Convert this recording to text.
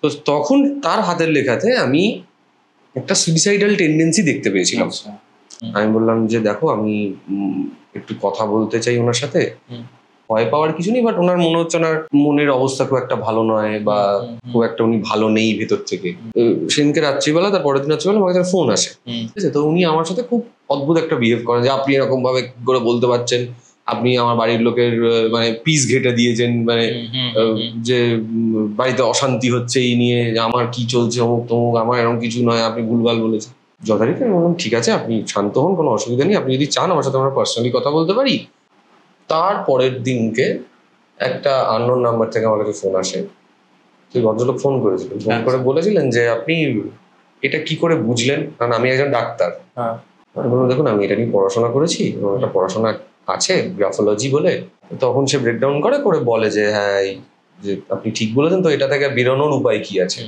তো তখন তার হাতের লেখাতে আমি একটা সুইসাইডাল টেন্ডেন্সি দেখতে পেয়েছিলাম। আমি বললাম যে দেখো আমি একটু কথা বলতে চাই ওনার সাথে, ভয় পাওয়ার কিছু নেই, বাট ওনার মনে হচ্ছে ওনার মনের অবস্থা খুব একটা ভালো নয় বা খুব একটা উনি ভালো নেই ভেতর থেকে। সেদিনকে রাত্রিবেলা, তার পরের দিন রাত্রিবেলা আমার কাছে ফোন আসে, ঠিক আছে? তো উনি আমার সাথে খুব অদ্ভুত একটা বিহেভ করেন যে আপনি এরকম ভাবে কি করে বলতে পারছেন, আপনি আমার বাড়ির লোকের মানে পিস ঘেটে দিয়েছেন, মানে যে বাড়িতে অশান্তি হচ্ছে এই নিয়ে, আমার কি চলছে অমুক তমুক, আমার এরকম কিছু নয়, আপনি ভুলভাল বলেছেন। যথারীতি আমি বললাম ঠিক আছে, আপনি শান্ত হন, কোনো অসুবিধা নেই, আপনি যদি চান আমার সাথে আমরা পার্সোনালি কথা বলতে পারি। তার পরের দিনকে একটা আননোন নাম্বার থেকে আমার কাছে ফোন আসে। সেই ভদ্রলোক ফোন করেছিলেন, ফোন করে বলেছিলেন যে আপনি এটা কি করে বুঝলেন, কারণ আমি একজন ডাক্তার। আমি বললাম দেখুন আমি এটা নিয়ে পড়াশোনা করেছি, এবং একটা পড়াশোনা আছে গ্রাফোলজি বলে। তখন সে ব্রেকডাউন করে বলে যে হ্যাঁ যে আপনি ঠিক বলেছেন, তো এটা থেকে বেরোনোর উপায় কি আছে।